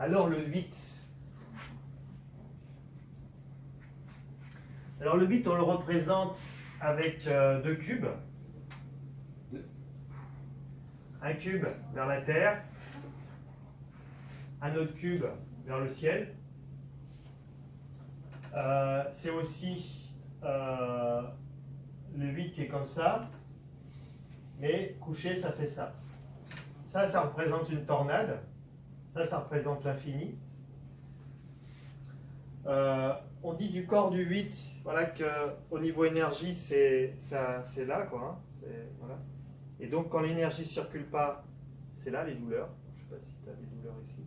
Alors le 8. Alors le 8, on le représente avec deux cubes. Un cube vers la terre, un autre cube vers le ciel. C'est aussi le 8 qui est comme ça, mais couché, ça fait ça. Ça représente une tornade. Ça représente l'infini. On dit du corps du 8, voilà, qu'au niveau énergie, c'est là, quoi. Hein, voilà. Et donc, quand l'énergie ne circule pas, c'est là les douleurs. Je ne sais pas si tu as des douleurs ici.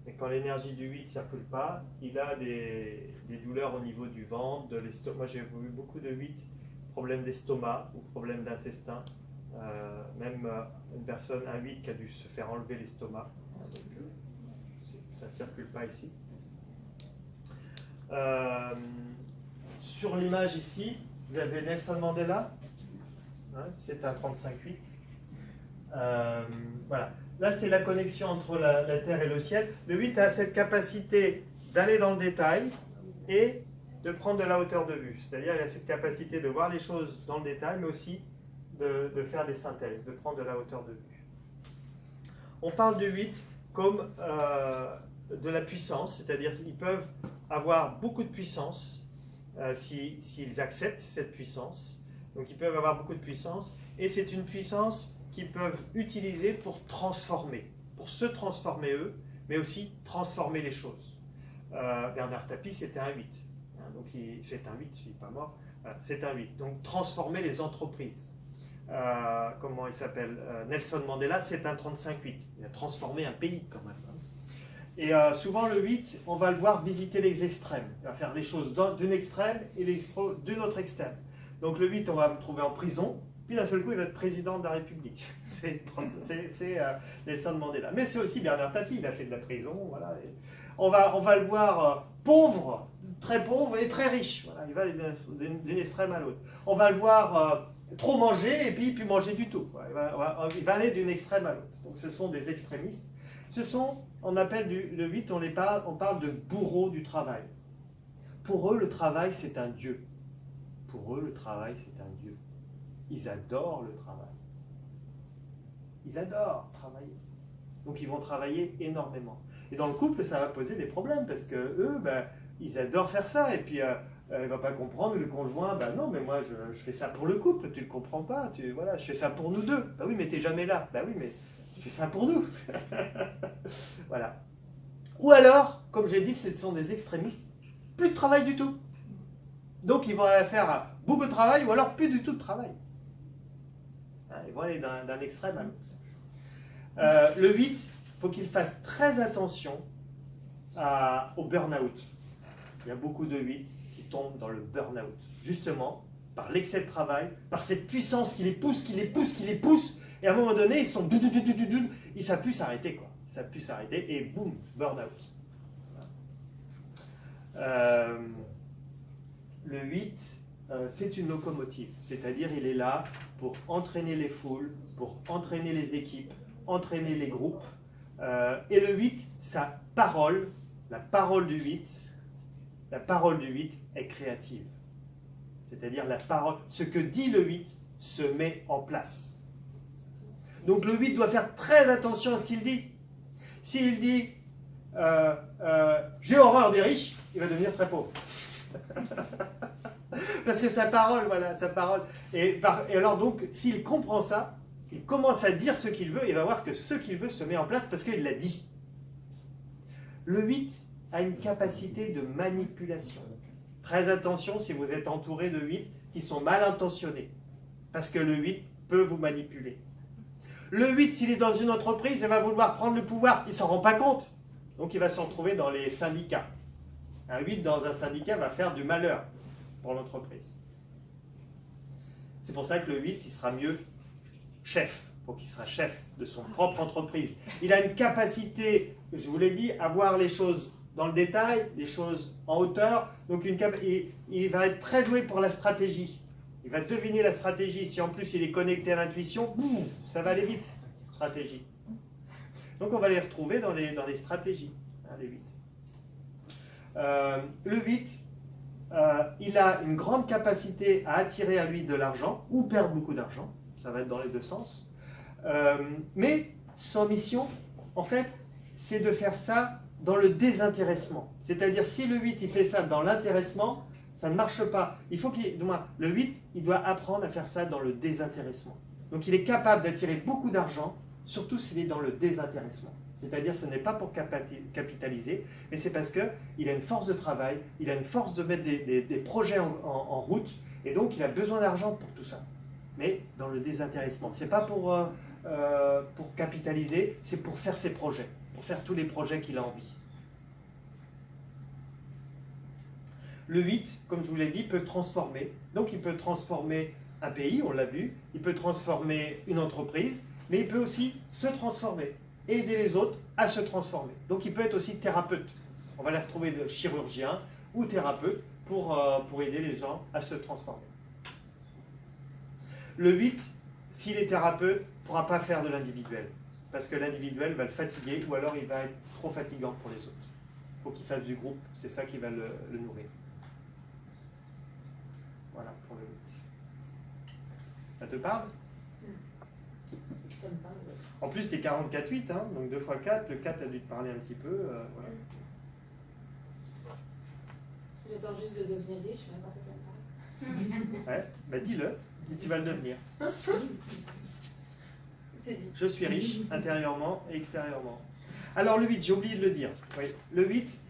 Mais quand l'énergie du 8 ne circule pas, il a des douleurs au niveau du ventre, de l'estomac. Moi, j'ai vu beaucoup de 8 problèmes d'estomac ou problèmes d'intestin. Même une personne, un 8 qui a dû se faire enlever l'estomac. Ça ne circule pas ici. Sur l'image ici, vous avez Nelson Mandela. Hein, c'est un 35-8. Voilà. Là, c'est la connexion entre la Terre et le ciel. Le 8 a cette capacité d'aller dans le détail et de prendre de la hauteur de vue. C'est-à-dire, il a cette capacité de voir les choses dans le détail, mais aussi de faire des synthèses, de prendre de la hauteur de vue. On parle du 8 comme de la puissance, c'est-à-dire qu'ils peuvent avoir beaucoup de puissance s'ils acceptent cette puissance. Donc, ils peuvent avoir beaucoup de puissance, et c'est une puissance qu'ils peuvent utiliser pour transformer, pour se transformer eux, mais aussi transformer les choses. Bernard Tapie, c'était un 8. Hein, donc c'est un 8, il n'est pas mort. C'est un 8. Donc transformer les entreprises. Comment il s'appelle Nelson Mandela, c'est un 35-8. Il a transformé un pays quand même. Et souvent le 8, on va le voir visiter les extrêmes. Il va faire les choses d'une extrême et d'une autre extrême. Donc le 8, on va le trouver en prison. Puis d'un seul coup, il va être président de la République. C'est Nelson Mandela. Mais c'est aussi Bernard Tapie, il a fait de la prison. Voilà. Et on va le voir pauvre, très pauvre et très riche. Voilà. Il va d'une extrême à l'autre. On va le voir trop manger et puis manger du tout. Voilà. Il va aller d'une extrême à l'autre. Donc ce sont des extrémistes. On appelle le 8, on parle de bourreaux du travail. Pour eux, le travail, c'est un dieu. Pour eux, le travail, c'est un dieu. Ils adorent le travail. Ils adorent travailler. Donc ils vont travailler énormément. Et dans le couple, ça va poser des problèmes parce que eux, ils adorent faire ça. Et puis, il ne va pas comprendre le conjoint. Non, mais moi, je fais ça pour le couple. Tu ne le comprends pas. Voilà, je fais ça pour nous deux. Oui, mais tu n'es jamais là. Oui, mais je fais ça pour nous. Voilà. Ou alors, comme j'ai dit, ce sont des extrémistes. Plus de travail du tout. Donc ils vont aller faire beaucoup de travail ou alors plus du tout de travail. Ils vont aller d'un extrême à l'autre. Le 8, il faut qu'il fasse très attention au burn-out. Il y a beaucoup de 8 qui tombent dans le burn-out. Justement, par l'excès de travail, par cette puissance qui les pousse, et à un moment donné, ils ne savent plus s'arrêter, quoi. Ils ne savent plus s'arrêter, et boum, burn-out. Le 8, c'est une locomotive, c'est-à-dire il est là pour entraîner les foules, pour entraîner les équipes, entraîner les groupes. Et le 8, sa parole, la parole du 8 est créative. C'est-à-dire la parole, ce que dit le 8 se met en place. Donc le 8 doit faire très attention à ce qu'il dit. S'il dit j'ai horreur des riches, il va devenir très pauvre. Parce que sa parole, voilà, sa parole. Et alors donc, s'il comprend ça, il commence à dire ce qu'il veut, il va voir que ce qu'il veut se met en place parce qu'il l'a dit. Le 8 a une capacité de manipulation. Très attention si vous êtes entouré de 8 qui sont mal intentionnés, parce que le 8 peut vous manipuler. Le 8, s'il est dans une entreprise, il va vouloir prendre le pouvoir, il ne s'en rend pas compte. Donc il va se retrouver dans les syndicats. Un 8 dans un syndicat va faire du malheur pour l'entreprise. C'est pour ça que le 8, il sera mieux chef, pour qu'il sera chef de son propre entreprise. Il a une capacité, je vous l'ai dit, à voir les choses dans le détail, les choses en hauteur. Donc il va être très doué pour la stratégie. Il va deviner la stratégie. Si en plus il est connecté à l'intuition, boum, ça va aller vite, stratégie. Donc on va les retrouver dans les stratégies. hein, les 8. Le 8, il a une grande capacité à attirer à lui de l'argent, ou perdre beaucoup d'argent, ça va être dans les deux sens. Mais sa mission, en fait, c'est de faire ça dans le désintéressement. C'est-à-dire, si le 8, il fait ça dans l'intéressement, ça ne marche pas. Il faut le 8, il doit apprendre à faire ça dans le désintéressement. Donc, il est capable d'attirer beaucoup d'argent, surtout s'il est dans le désintéressement. C'est-à-dire, ce n'est pas pour capitaliser, mais c'est parce qu'il a une force de travail, il a une force de mettre des projets en route, et donc il a besoin d'argent pour tout ça. Mais dans le désintéressement. Ce n'est pas pour capitaliser, c'est pour faire ses projets, pour faire tous les projets qu'il a envie. Le 8, comme je vous l'ai dit, peut transformer. Donc il peut transformer un pays, on l'a vu, il peut transformer une entreprise, mais il peut aussi se transformer et aider les autres à se transformer. Donc il peut être aussi thérapeute. On va les retrouver de chirurgien ou thérapeute pour aider les gens à se transformer. Le 8, s'il est thérapeute, ne pourra pas faire de l'individuel, parce que l'individuel va le fatiguer ou alors il va être trop fatigant pour les autres. Il faut qu'il fasse du groupe, c'est ça qui va le nourrir. Voilà pour le 8. Ça te parle? Ça me parle, ouais. En plus, tu es 44-8, hein, donc 2 x 4, le 4 a dû te parler un petit peu. Voilà. J'attends juste de devenir riche, mais à part ça, ça me parle. Ouais, bah dis-le, et tu vas le devenir. C'est dit. Je suis riche, intérieurement et extérieurement. Alors le 8, j'ai oublié de le dire. Oui. Le 8,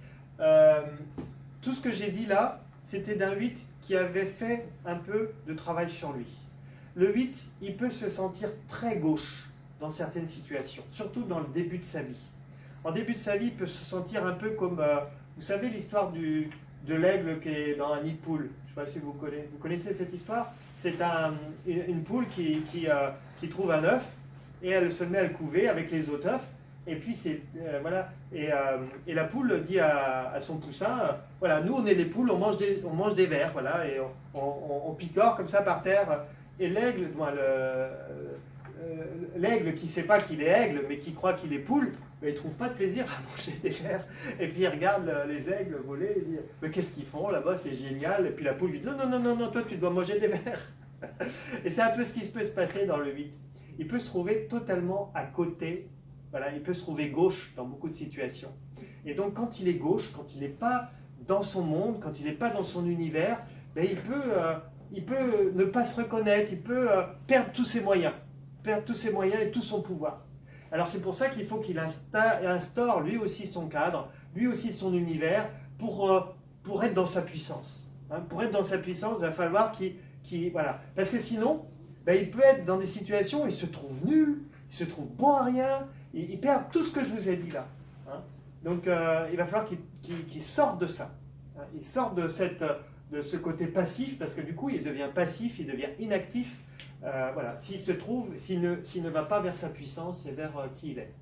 tout ce que j'ai dit là, c'était d'un 8 qui avait fait un peu de travail sur lui. Le 8, il peut se sentir très gauche dans certaines situations, surtout dans le début de sa vie. En début de sa vie, il peut se sentir un peu comme, vous savez l'histoire de l'aigle qui est dans un nid de poule. Je ne sais pas si vous connaissez cette histoire. C'est une poule qui trouve un œuf et elle se met à le couver avec les autres œufs. Et puis, voilà. Et la poule dit à son poussin, voilà, nous on est les poules, on mange des vers, voilà, et on picore comme ça par terre. Et l'aigle, l'aigle qui ne sait pas qu'il est aigle, mais qui croit qu'il est poule, mais il ne trouve pas de plaisir à manger des vers. Et puis il regarde les aigles voler, et il dit, mais qu'est-ce qu'ils font là-bas, c'est génial. Et puis la poule lui dit, non, toi tu dois manger des vers. Et c'est un peu ce qui peut se passer dans le 8. Il peut se trouver totalement à côté, voilà, il peut se trouver gauche dans beaucoup de situations. Et donc quand il est gauche, quand il n'est pas dans son monde, quand il n'est pas dans son univers, ben, il peut ne pas se reconnaître, il peut perdre tous ses moyens et tout son pouvoir. Alors c'est pour ça qu'il faut qu'il instaure lui aussi son cadre, lui aussi son univers, pour être dans sa puissance. Hein, pour être dans sa puissance, il va falloir voilà. Parce que sinon, ben, il peut être dans des situations où il se trouve nul, il se trouve bon à rien, il perd tout ce que je vous ai dit là. Hein. Donc il va falloir qu'il sorte de ça. Hein. Il sorte de ce côté passif, parce que du coup il devient passif, il devient inactif. Voilà, s'il ne va pas vers sa puissance et vers qui il est.